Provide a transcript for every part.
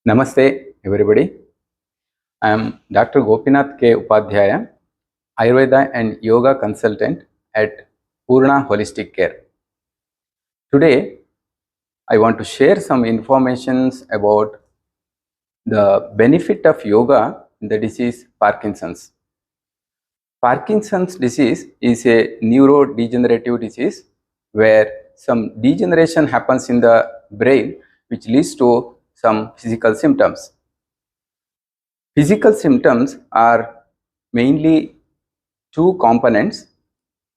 Namaste everybody. I am Dr. Gopinath K. Upadhyaya, Ayurveda and Yoga consultant at Purna Holistic Care. Today, I want to share some informations about the benefit of yoga in the disease Parkinson's. Parkinson's disease is a neurodegenerative disease where some degeneration happens in the brain which leads to some physical symptoms. Physical symptoms are mainly two components.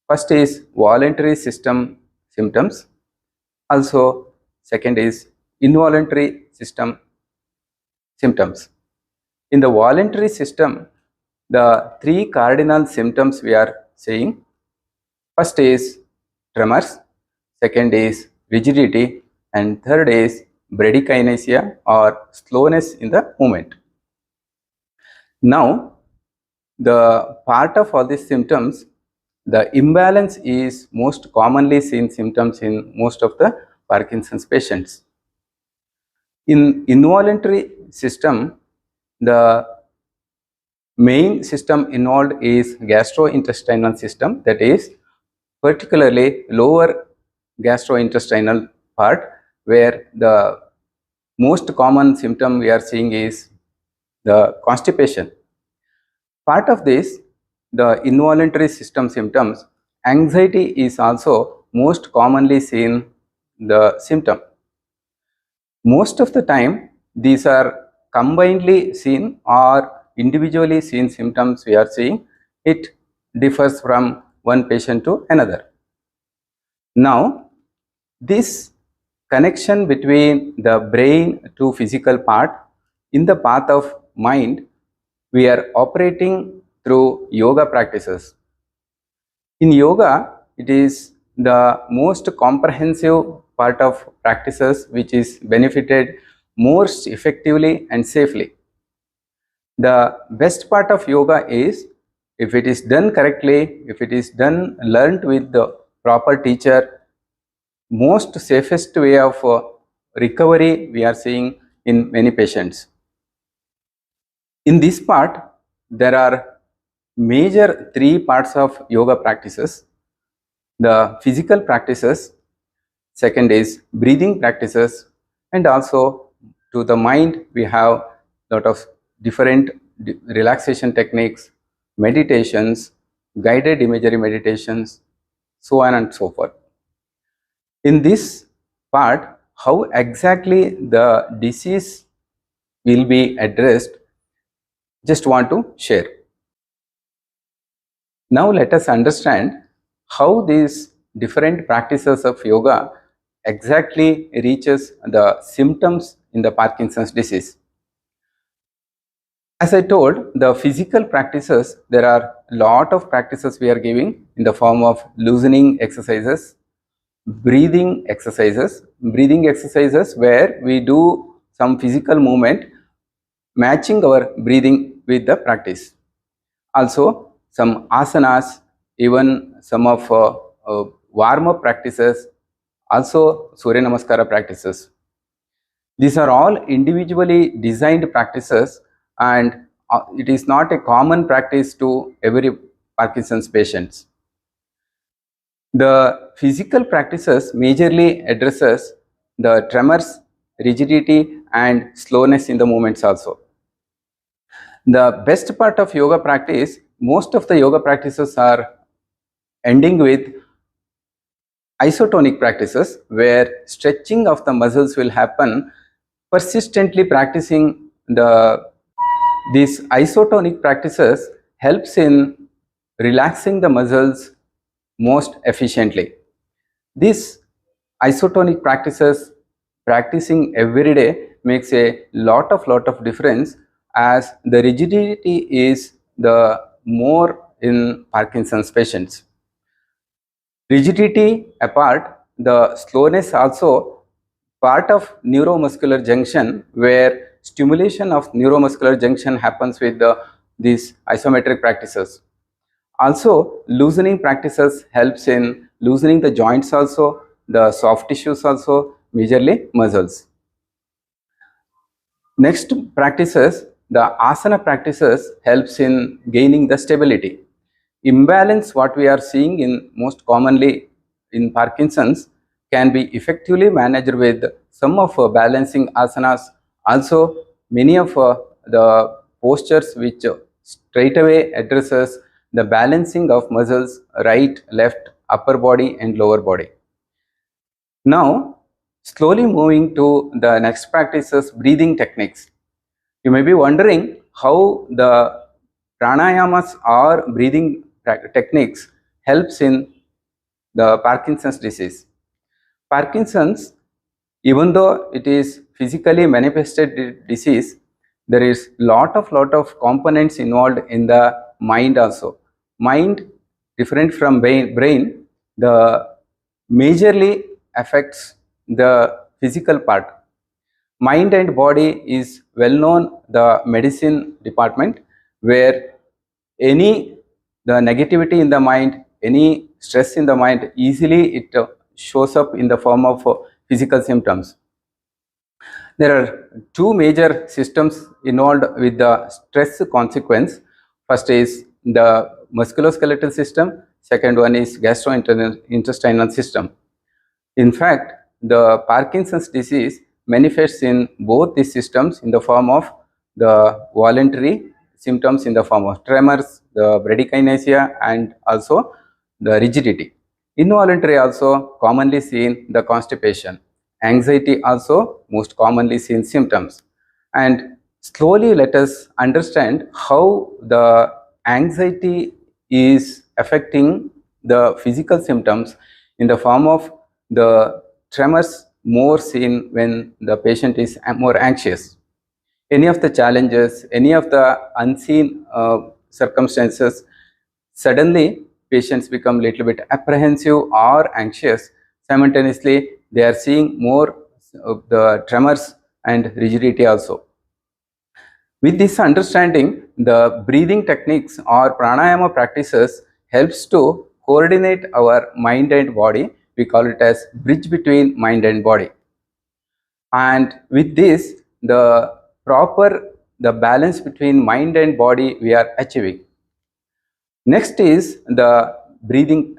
First is voluntary system symptoms. Also, second is involuntary system symptoms. In the voluntary system, the three cardinal symptoms we are saying. First is tremors, second is rigidity, and third is bradykinesia or slowness in the movement. Now, the part of all these symptoms, the imbalance is most commonly seen symptoms in most of the Parkinson's patients. In involuntary system, the main system involved is gastrointestinal system, that is particularly lower gastrointestinal part, where the most common symptom we are seeing is the constipation. Part of this, the involuntary system symptoms, anxiety is also most commonly seen the symptom. Most of the time, these are combinedly seen or individually seen symptoms we are seeing. It differs from one patient to another. Now, this connection between the brain to physical part in the path of mind, we are operating through yoga practices. In yoga, it is the most comprehensive part of practices which is benefited most effectively and safely. The best part of yoga is, if it is done correctly, if it is done learned with the proper teacher, most safest way of recovery we are seeing in many patients. In this part, there are major three parts of yoga practices. The physical practices, second is breathing practices, and also to the mind we have lot of different relaxation techniques, meditations, guided imagery meditations, so on and so forth. In this part, how exactly the disease will be addressed, just want to share. Now let us understand how these different practices of yoga exactly reaches the symptoms in the Parkinson's disease. As I told, the physical practices, there are a lot of practices we are giving in the form of loosening exercises, breathing exercises where we do some physical movement matching our breathing with the practice. Also, some asanas, even some of warm-up practices, also Surya Namaskara practices. These are all individually designed practices, and it is not a common practice to every Parkinson's patients. The physical practices majorly addresses the tremors, rigidity, and slowness in the movements also. The best part of yoga practice, most of the yoga practices are ending with isotonic practices where stretching of the muscles will happen. Persistently practicing these isotonic practices helps in relaxing the muscles most efficiently. These isotonic practices, practicing every day, makes a lot of difference, as the rigidity is the more in Parkinson's patients. Rigidity apart, the slowness also part of neuromuscular junction, where stimulation of neuromuscular junction happens with these isometric practices. Also, loosening practices helps in loosening the joints also, the soft tissues also, majorly muscles. Next practices, the asana practices helps in gaining the stability. Imbalance what we are seeing in most commonly in Parkinson's can be effectively managed with some of balancing asanas. Also, many of the postures which straight away addresses the balancing of muscles right, left, upper body and lower body. Now, slowly moving to the next practices, breathing techniques. You may be wondering how the pranayamas or breathing techniques helps in the Parkinson's disease. Parkinson's, even though it is physically manifested disease, there is lot of components involved in the mind also. Mind, different from brain, the majorly affects the physical part. Mind and body is well known the medicine department, where any the negativity in the mind, any stress in the mind, easily it shows up in the form of physical symptoms. There are two major systems involved with the stress consequence. First is the musculoskeletal system, second one is gastrointestinal system. In fact, the Parkinson's disease manifests in both these systems in the form of the voluntary symptoms in the form of tremors, the bradykinesia and also the rigidity. Involuntary also commonly seen the constipation. Anxiety also most commonly seen symptoms. And slowly let us understand how the anxiety is affecting the physical symptoms in the form of the tremors more seen when the patient is more anxious. Any of the challenges, any of the unseen circumstances, suddenly patients become little bit apprehensive or anxious. Simultaneously, they are seeing more of the tremors and rigidity also. With this understanding, the breathing techniques or pranayama practices helps to coordinate our mind and body. We call it as bridge between mind and body. And with this, the balance between mind and body we are achieving. Next is the breathing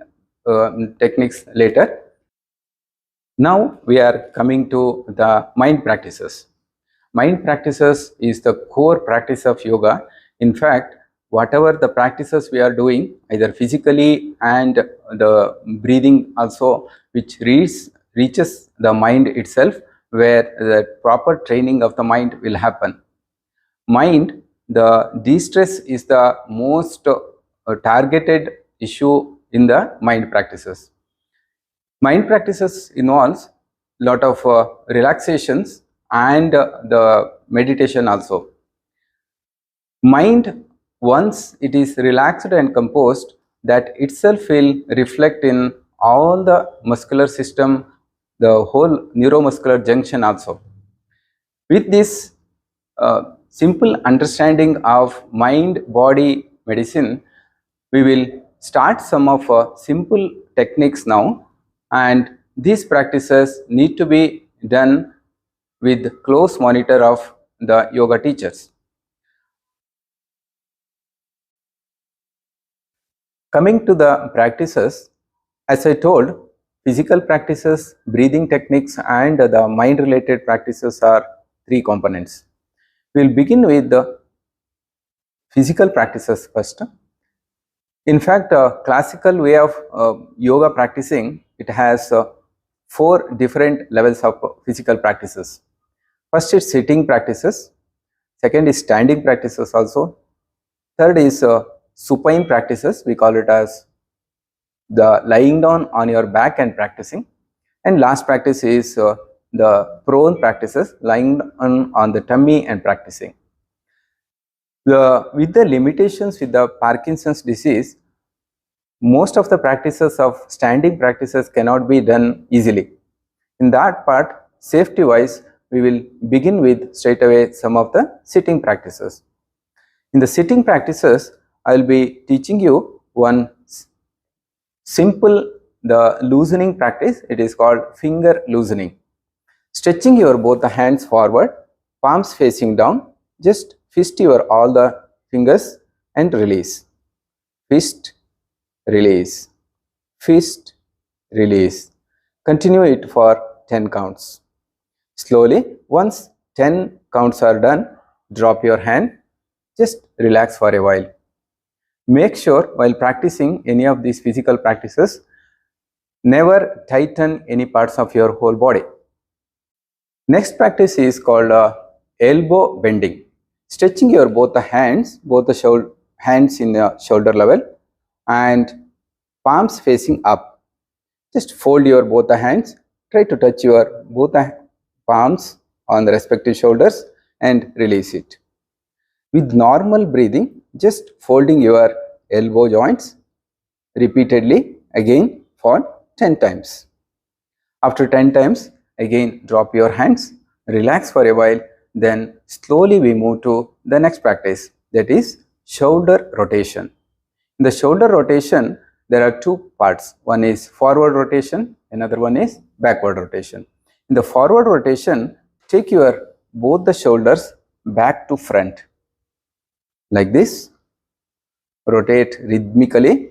techniques later. Now we are coming to the mind practices. Mind practices is the core practice of yoga. In fact, whatever the practices we are doing, either physically and the breathing also, which reaches the mind itself, where the proper training of the mind will happen. Mind, the de-stress is the most targeted issue in the mind practices. Mind practices involves lot of relaxations and the meditation also. Mind, once it is relaxed and composed, that itself will reflect in all the muscular system, the whole neuromuscular junction also. With this simple understanding of mind-body medicine, we will start some of simple techniques now, and these practices need to be done with close monitor of the yoga teachers. Coming to the practices, as I told, physical practices, breathing techniques and the mind related practices are three components. We will begin with the physical practices first. In fact, classical way of yoga practicing, it has four different levels of physical practices. First is sitting practices, second is standing practices also, third is supine practices, we call it as the lying down on your back and practicing, and last practice is the prone practices, lying on the tummy and practicing. With the limitations with the Parkinson's disease, most of the practices of standing practices cannot be done easily. In that part, safety wise, we will begin with straight away some of the sitting practices. In the sitting practices, I will be teaching you one simple the loosening practice. It is called finger loosening. Stretching your both the hands forward palms facing down, just fist your all the fingers and release. Fist, release. Fist, release. Continue it for 10 counts. Slowly, once 10 counts are done, drop your hand, just relax for a while. Make sure while practicing any of these physical practices, never tighten any parts of your whole body. Next practice is called elbow bending. Stretching your both the hands, hands in the shoulder level and palms facing up. Just fold your both the hands. Try to touch your both the palms on the respective shoulders and release it. With normal breathing, just folding your elbow joints repeatedly again for 10 times. After 10 times, again drop your hands, relax for a while, then slowly we move to the next practice, that is shoulder rotation. In the shoulder rotation, there are two parts. One is forward rotation, another one is backward rotation. In the forward rotation, take your both the shoulders back to front. Like this. Rotate rhythmically,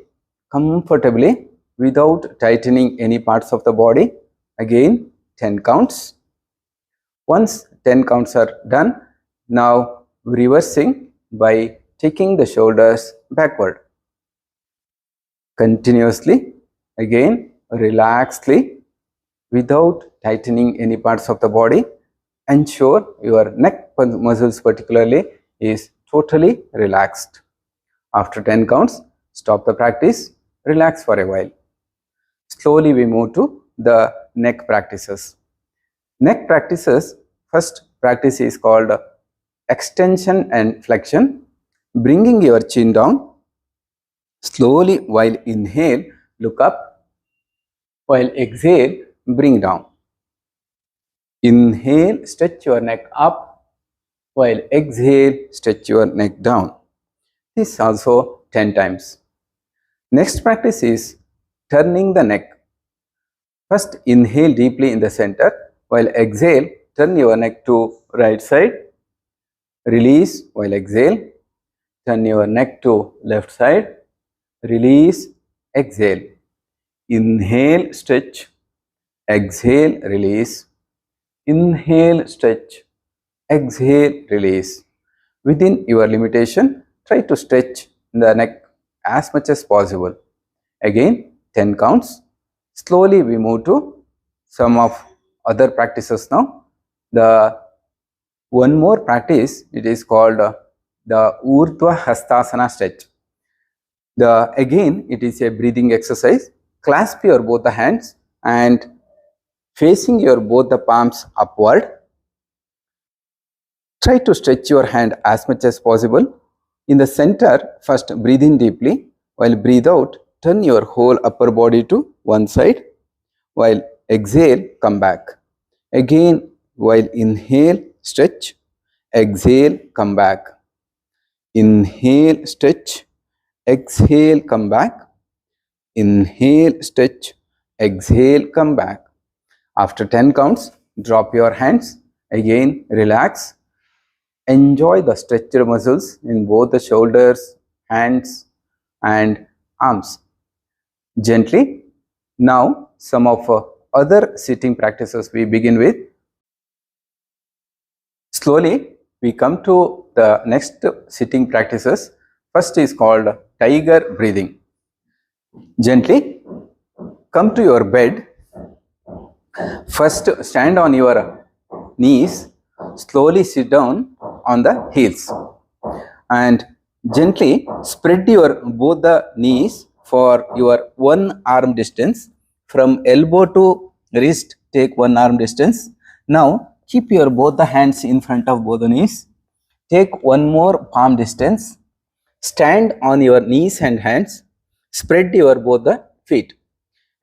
comfortably, without tightening any parts of the body. Again 10 counts. Once 10 counts are done, now reversing by taking the shoulders backward. Continuously, again relaxedly, without tightening any parts of the body. Ensure your neck muscles particularly is totally relaxed. After 10 counts, stop the practice, relax for a while. Slowly we move to the neck practices. Neck practices, first practice is called extension and flexion. Bringing your chin down, slowly while inhale, look up, while exhale, bring down. Inhale, stretch your neck up, while exhale, stretch your neck down. This also 10 times. Next practice is turning the neck. First inhale deeply in the center, while exhale, turn your neck to right side. Release while exhale, turn your neck to left side. Release, exhale. Inhale, stretch. Exhale, release. Inhale, stretch. Exhale, release. Within your limitation, try to stretch the neck as much as possible. Again 10 counts. Slowly we move to some of other practices now. The one more practice, it is called the Urdhva Hastasana stretch. Again it is a breathing exercise. Clasp your both the hands and facing your both the palms upward. Try to stretch your hand as much as possible. In the center, first breathe in deeply. While breathe out, turn your whole upper body to one side. While exhale, come back. Again, while inhale, stretch. Exhale, come back. Inhale, stretch. Exhale, come back. Inhale, stretch. Exhale, come back. After 10 counts, drop your hands. Again, relax. Enjoy the stretched muscles in both the shoulders, hands and arms. Gently. Now some of other sitting practices we begin with. Slowly we come to the next sitting practices. First is called tiger breathing. Gently come to your bed. First stand on your knees. Slowly sit down on the heels and gently spread your both the knees for your one arm distance. From elbow to wrist, take one arm distance. Now keep your both the hands in front of both the knees. Take one more palm distance. Stand on your knees and hands. Spread your both the feet.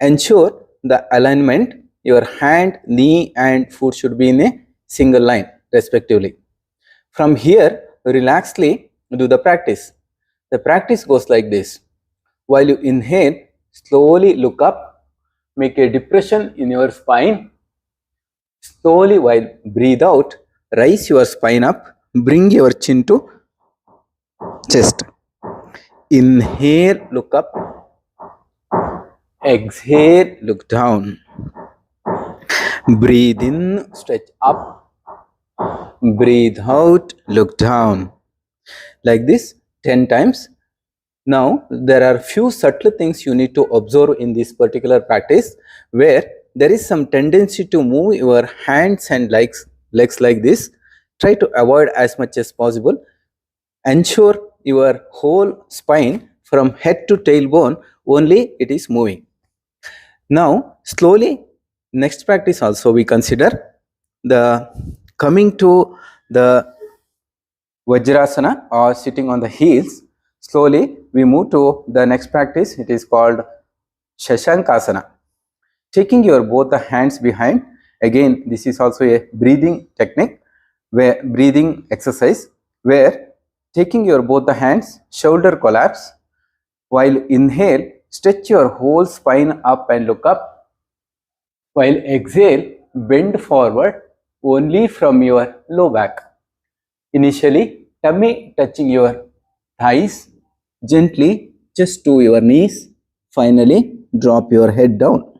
Ensure the alignment. Your hand, knee and foot should be in a single line respectively. From here, relaxedly do the practice. The practice goes like this. While you inhale, slowly look up, make a depression in your spine. Slowly while breathe out, Raise your spine up, bring your chin to chest. Inhale, look up. Exhale, look down. Breathe in, stretch up. Breathe out, look down. Like this 10 times. Now, there are few subtle things you need to observe in this particular practice, where there is some tendency to move your hands and legs like this. Try to avoid as much as possible. Ensure your whole spine from head to tailbone only it is moving. Now, slowly, next practice also we consider the coming to the Vajrasana or sitting on the heels. Slowly, we move to the next practice. It is called Shashankasana. Taking your both the hands behind. Again, this is also a breathing technique, where breathing exercise, where taking your both the hands, shoulder collapse. While inhale, stretch your whole spine up and look up. While exhale, bend forward only from your low back. Initially, tummy touching your thighs, gently just to your knees. Finally, drop your head down.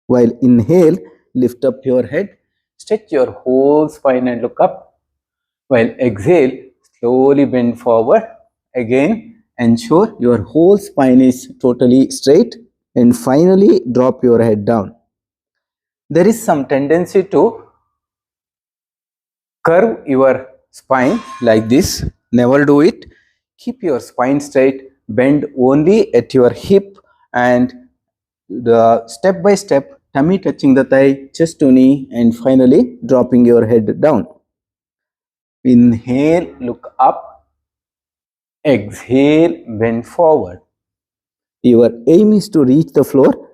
While inhale, lift up your head, stretch your whole spine and look up. While exhale, slowly bend forward. Again, ensure your whole spine is totally straight, and finally drop your head down. There is some tendency to curve your spine like this. Never do it. Keep your spine straight, bend only at your hip, and the step by step, tummy touching the thigh, chest to knee, and finally dropping your head down. Inhale, look up. Exhale, bend forward. Your aim is to reach the floor.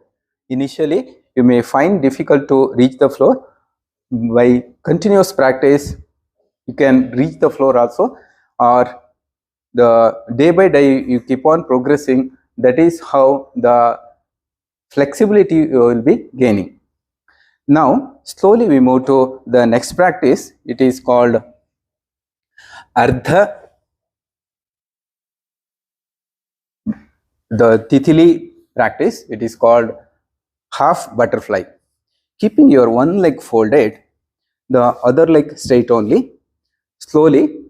Initially, you may find difficult to reach the floor. By continuous practice, you can reach the floor also, or the day by day you keep on progressing. That is how the flexibility you will be gaining. Now, slowly we move to the next practice. It is called Ardha. The Tithili practice, it is called half butterfly. Keeping your one leg folded, the other leg straight only. Slowly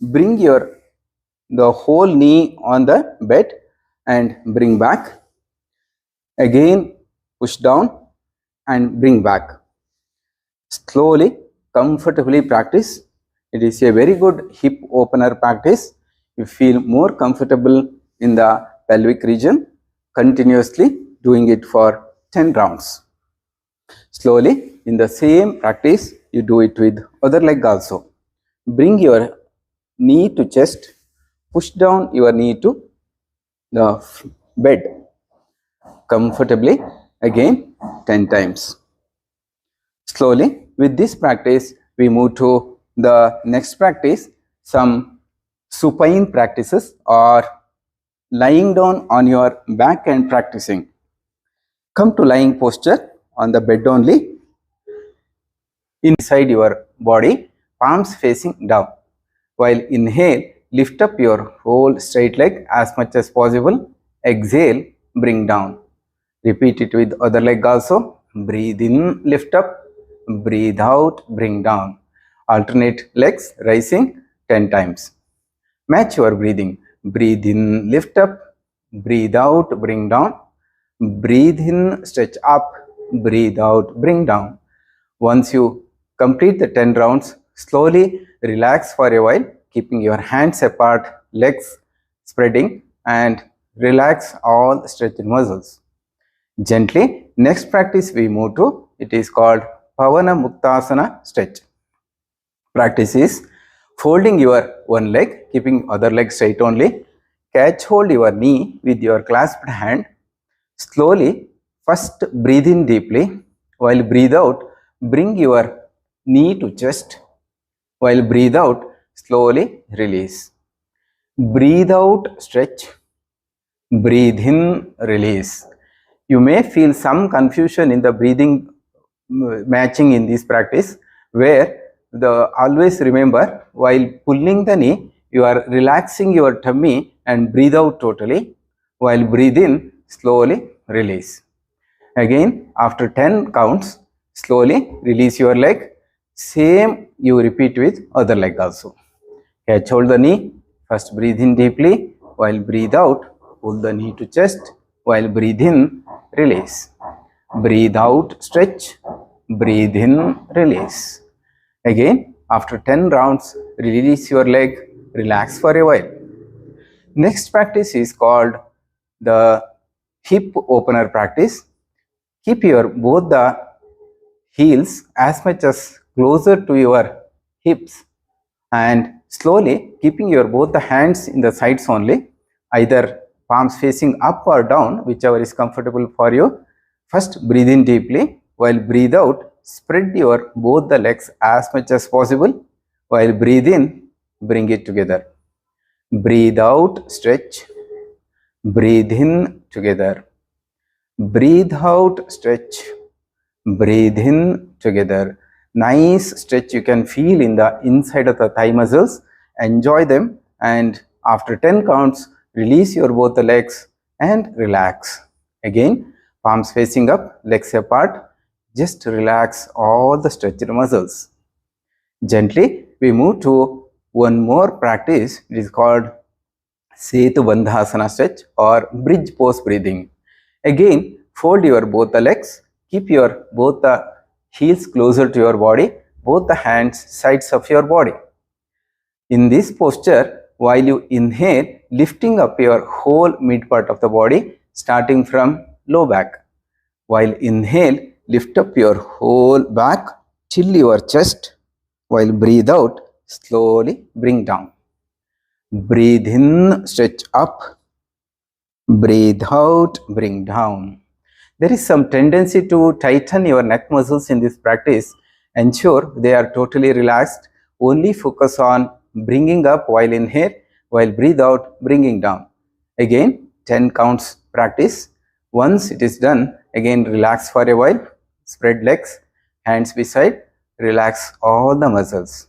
bring the whole knee on the bed and bring back. Again push down and bring back. Slowly, comfortably practice. It is a very good hip opener practice. You feel more comfortable in the pelvic region. Continuously doing it for 10 rounds. Slowly, in the same practice, you do it with other leg also. Bring your knee to chest, push down your knee to the bed comfortably, again 10 times. Slowly, with this practice, we move to the next practice, some supine practices, or lying down on your back and practicing. Come to lying posture on the bed only. Inside your body, palms facing down. While inhale, lift up your whole straight leg as much as possible. Exhale, bring down. Repeat it with other leg also. Breathe in, lift up. Breathe out, bring down. Alternate legs rising 10 times. Match your breathing. Breathe in, lift up. Breathe out, bring down. Breathe in, stretch up. Breathe out, bring down. Once you complete the 10 rounds, slowly relax for a while, keeping your hands apart, legs spreading, and relax all stretched muscles. Gently, next practice we move to, it is called Pavana Muktasana stretch. Practice is folding your one leg, keeping other leg straight only. Catch hold your knee with your clasped hand. Slowly, first breathe in deeply. While breathe out, bring your knee to chest. While breathe out, slowly release. Breathe out, stretch. Breathe in, release. You may feel some confusion in the breathing matching in this practice, where always remember, while pulling the knee, you are relaxing your tummy and breathe out totally. While breathe in, slowly release. Again, after 10 counts, slowly release your leg. Same you repeat with other leg also. Catch hold the knee. First breathe in deeply. While breathe out, pull the knee to chest. While breathe in, release. Breathe out, stretch. Breathe in, release. Again, after 10 rounds, release your leg. Relax for a while. Next practice is called the hip opener practice. Keep your both the heels as much as closer to your hips and slowly keeping your both the hands in the sides only, either palms facing up or down, whichever is comfortable for you. First breathe in deeply. While breathe out, spread your both the legs as much as possible. While breathe in, bring it together. Breathe out, stretch. Breathe in together. Breathe out, stretch. Breathe in together. Nice stretch you can feel in the inside of the thigh muscles. Enjoy them, and after 10 counts, release your both the legs and relax. Again, palms facing up, legs apart. Just relax all the stretched muscles. Gently, we move to one more practice. It is called Setu Bandhasana stretch or bridge pose breathing. Again, fold your both the legs, keep your both the heels closer to your body, both the hands sides of your body. In this posture, while you inhale, lifting up your whole mid part of the body, starting from low back. While inhale, lift up your whole back till your chest. While breathe out, slowly bring down. Breathe in, stretch up. Breathe out, bring down. There is some tendency to tighten your neck muscles in this practice. Ensure they are totally relaxed. Only focus on bringing up while inhale, while breathe out, bringing down. Again, 10 counts practice. Once it is done, again relax for a while. Spread legs, hands beside, relax all the muscles.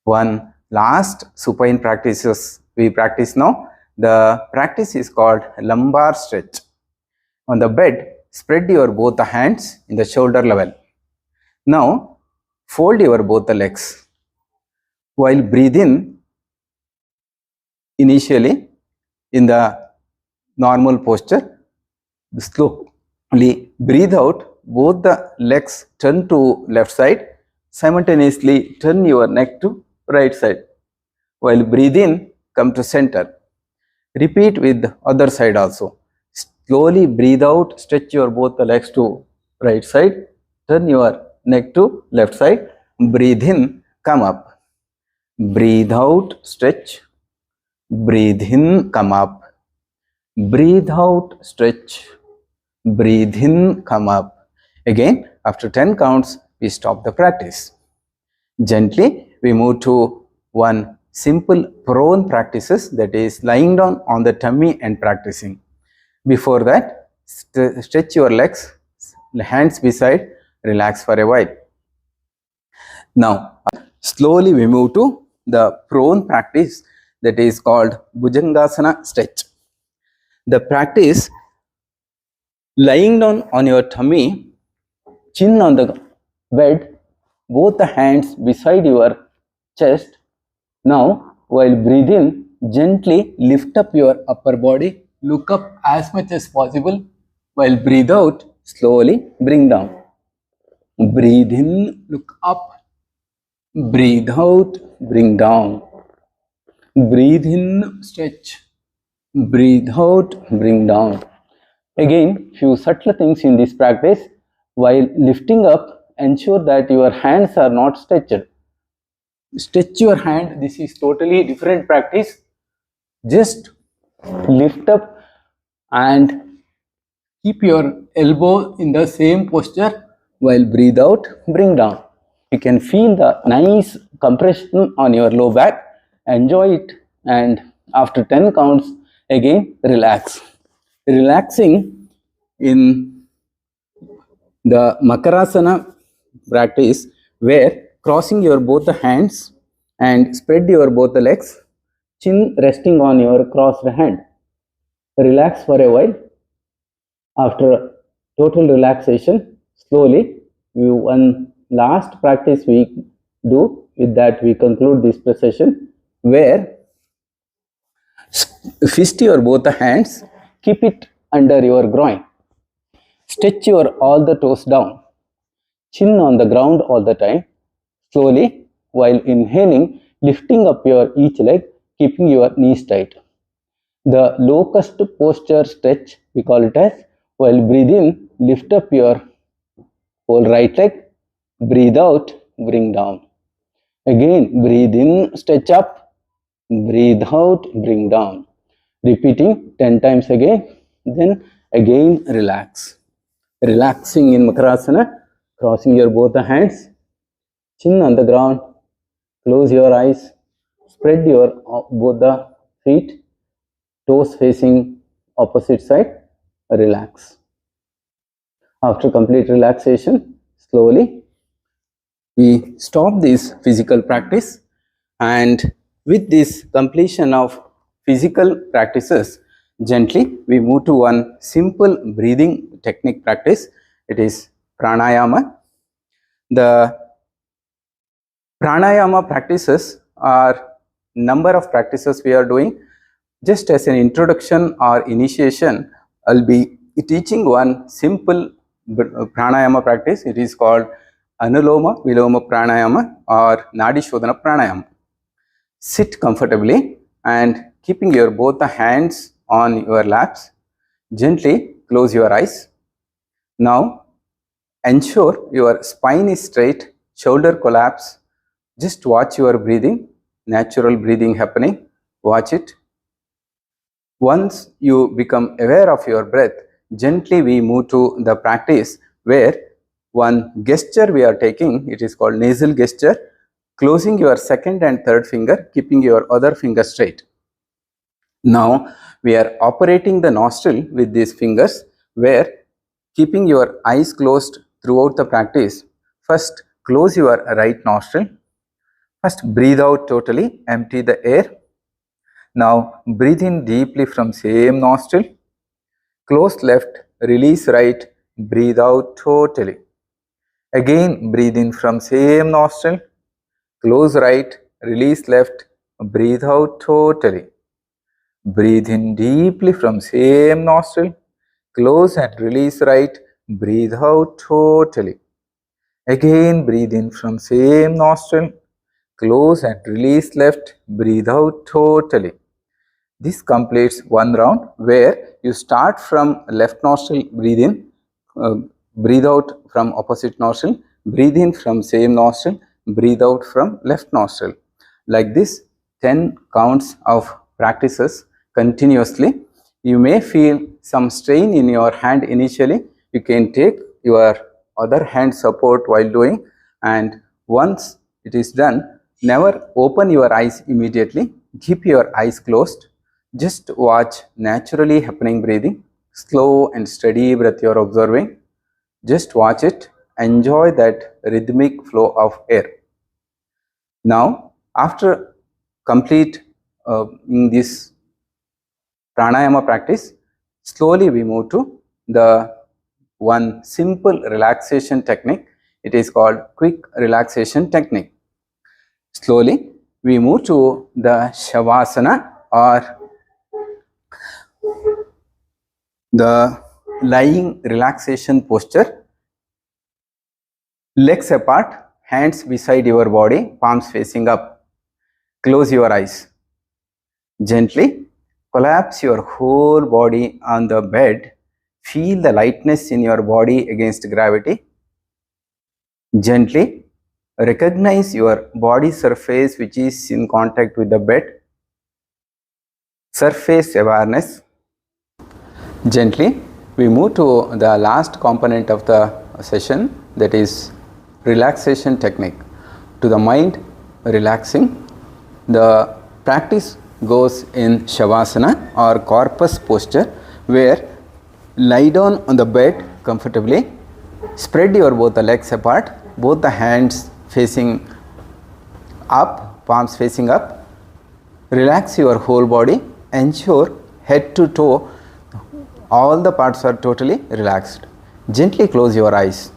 One last supine practices we practice now. The practice is called lumbar stretch. On the bed, spread your both the hands in the shoulder level. Now, fold your both the legs. While breathe in, initially in the normal posture, slowly breathe out, both the legs turn to left side, simultaneously turn your neck to right side. While breathe in, come to center. Repeat with the other side also. Slowly breathe out, stretch your both the legs to right side, turn your neck to left side. Breathe in, come up. Breathe out, stretch. Breathe in, come up. Breathe out, stretch. Breathe in, come up. Again, after 10 counts, we stop the practice. Gently, we move to one simple prone practices, that is lying down on the tummy and practicing. Before that, stretch your legs, hands beside, relax for a while. Now, slowly we move to the prone practice, that is called Bhujangasana stretch. The practice lying down on your tummy, chin on the bed, both the hands beside your chest. Now, while breathing, gently lift up your upper body, look up as much as possible. While breathe out, slowly bring down. Breathe in, look up. Breathe out, bring down. Breathe in, stretch. Breathe out, bring down. Again, few subtle things in this practice. While lifting up, ensure that your hands are not stretched. Stretch your hand. This is totally different practice. Just lift up and keep your elbow in the same posture. While breathe out, bring down. You can feel the nice compression on your low back. Enjoy it, and after 10 counts, again relax. Relaxing in the Makarasana practice, where crossing your both the hands and spread your both the legs, chin resting on your crossed hand. Relax for a while. After total relaxation, slowly, one last practice we do. With that, we conclude this session, where fist your both the hands, keep it under your groin, stretch your all the toes down, chin on the ground all the time, slowly, while inhaling, lifting up your each leg, keeping your knees tight. The locust posture stretch, we call it as, while breathe in, lift up your whole right leg, breathe out, bring down. Again, breathe in, stretch up, breathe out, bring down. Repeating 10 times again, then again relax. Relaxing in Makarasana, crossing your both the hands, chin on the ground, close your eyes, spread your both the feet, toes facing opposite side, relax. After complete relaxation, slowly we stop this physical practice, and with this completion of physical practices, gently we move to one simple breathing technique practice. It is pranayama. The pranayama practices are number of practices we are doing. Just as an introduction or initiation, I'll be teaching one simple pranayama practice. It is called Anuloma Viloma Pranayama or Nadi Shodhana Pranayama. Sit comfortably and keeping your both the hands on your laps, gently close your eyes. Now ensure your spine is straight, shoulder collapse. Just watch your breathing, natural breathing happening. Watch it. Once you become aware of your breath, gently we move to the practice where one gesture we are taking. It is called nasal gesture, closing your second and third finger, keeping your other finger straight. Now we are operating the nostril with these fingers, where keeping your eyes closed throughout the practice. First, close your right nostril. First, breathe out totally, empty the air. Now breathe in deeply from same nostril. Close left, release right, breathe out totally. Again breathe in from same nostril. Close right, release left, breathe out totally. Breathe in deeply from same nostril. Close and release right, breathe out totally. Again breathe in from same nostril. Close and release left, breathe out totally. This completes one round, where you start from left nostril, breathe in, breathe out from opposite nostril, breathe in from same nostril, breathe out from left nostril. Like this, 10 counts of practices continuously. You may feel some strain in your hand initially. You can take your other hand support while doing, and once it is done, never open your eyes immediately. Keep your eyes closed. Just watch naturally happening breathing, slow and steady breath you are observing. Just watch it, enjoy that rhythmic flow of air. Now, after complete in this pranayama practice, slowly we move to the one simple relaxation technique. It is called quick relaxation technique. Slowly we move to the shavasana, or the lying relaxation posture. Legs apart, hands beside your body, palms facing up. Close your eyes. Gently collapse your whole body on the bed. Feel the lightness in your body against gravity. Gently recognize your body surface which is in contact with the bed. Surface awareness. Gently we move to the last component of the session, that is relaxation technique. To the mind relaxing, the practice goes in shavasana or corpus posture, where lie down on the bed comfortably, spread your both the legs apart, both the hands facing up, palms facing up. Relax your whole body. Ensure head to toe, all the parts are totally relaxed. Gently close your eyes.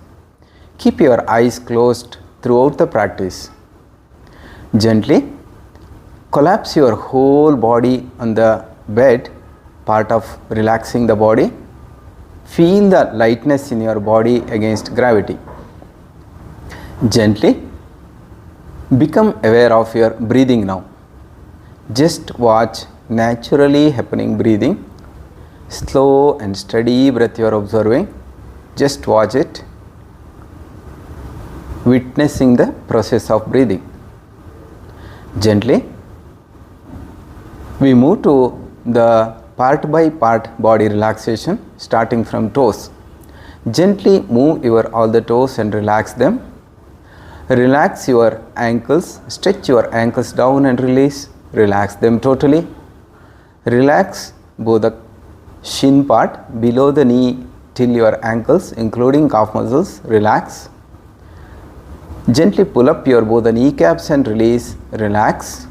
Keep your eyes closed throughout the practice. Gently collapse your whole body on the bed, part of relaxing the body. Feel the lightness in your body against gravity. Gently become aware of your breathing now. Just watch naturally happening breathing. Slow and steady breath you are observing. Just watch it. Witnessing the process of breathing. Gently we move to the part by part body relaxation, starting from toes. Gently move your all the toes and relax them. Relax your ankles, stretch your ankles down and release. Relax them totally. Relax both the shin part below the knee till your ankles, including calf muscles. Relax. Gently pull up your both the kneecaps and release. Relax.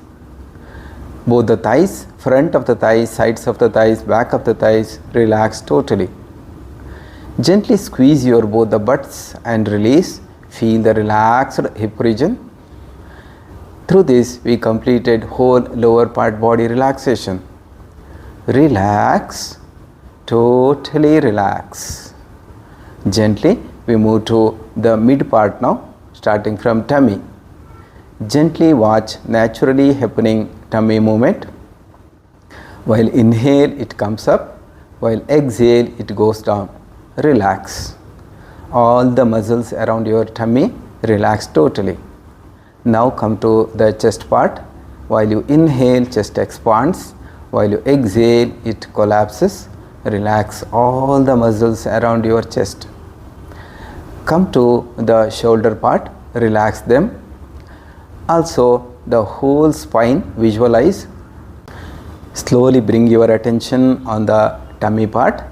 Both the thighs, front of the thighs, sides of the thighs, back of the thighs. Relax totally. Gently squeeze your both the butts and release. Feel the relaxed hip region. Through this we completed whole lower part body relaxation. Relax. Totally relax. Gently we move to the mid part now, starting from tummy. Gently watch naturally happening tummy movement. While inhale it comes up, while exhale it goes down. Relax. All the muscles around your tummy relax totally. Now come to the chest part. While you inhale, chest expands. While you exhale, it collapses. Relax all the muscles around your chest. Come to the shoulder part. Relax them. Also the whole spine visualize. Slowly bring your attention on the tummy part.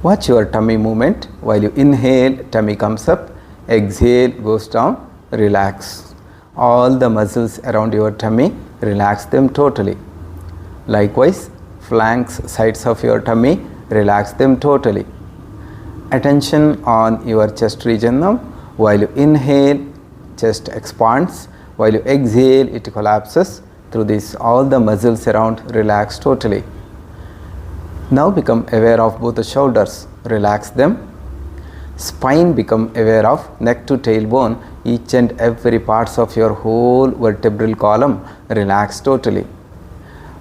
Watch your tummy movement. While you inhale, tummy comes up. Exhale, goes down. Relax. All the muscles around your tummy, relax them totally. Likewise, flanks, sides of your tummy, relax them totally. Attention on your chest region now. While you inhale, chest expands. While you exhale, it collapses. Through this, all the muscles around relax totally. Now become aware of both the shoulders. Relax them. Spine, become aware of neck to tailbone. Each and every parts of your whole vertebral column relax totally.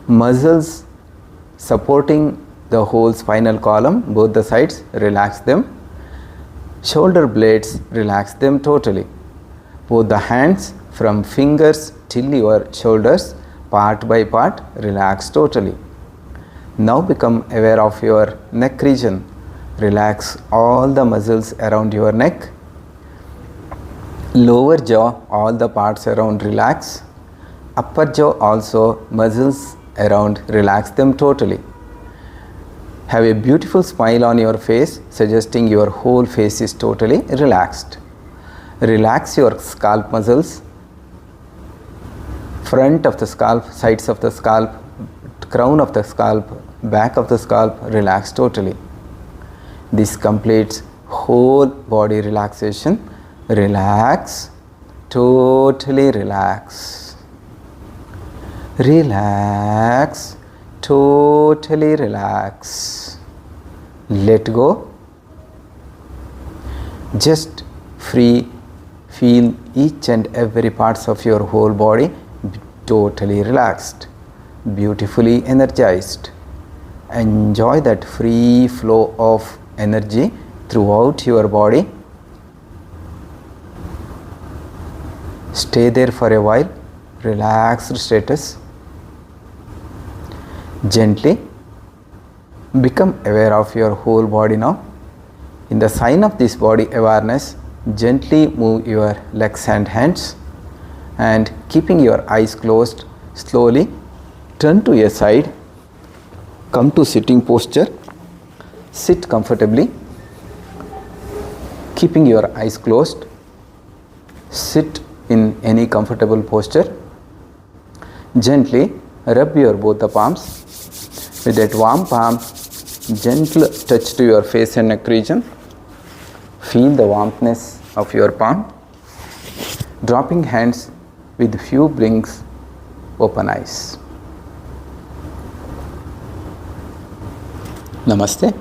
Muscles supporting the whole spinal column, both the sides, relax them. Shoulder blades, relax them totally. Both the hands from fingers till your shoulders, part by part, relax totally. Now become aware of your neck region. Relax all the muscles around your neck. Lower jaw, all the parts around relax. Upper jaw also, muscles around, relax them totally. Have a beautiful smile on your face, suggesting your whole face is totally relaxed. Relax your scalp muscles. Front of the scalp, sides of the scalp, crown of the scalp, back of the scalp, relax totally. This completes whole body relaxation. Relax, totally relax. Relax, totally relax. Let go. Just free. Feel each and every parts of your whole body totally relaxed, beautifully energized. Enjoy that free flow of energy throughout your body. Stay there for a while, relaxed status. Gently become aware of your whole body now. In the sign of this body awareness, gently move your legs and hands, and keeping your eyes closed, slowly turn to a side. Come to sitting posture. Sit comfortably. Keeping your eyes closed, sit in any comfortable posture. Gently rub your both the palms. With that warm palm, gentle touch to your face and neck region. Feel the warmthness of your palm. Dropping hands with few blinks, open eyes. Namaste.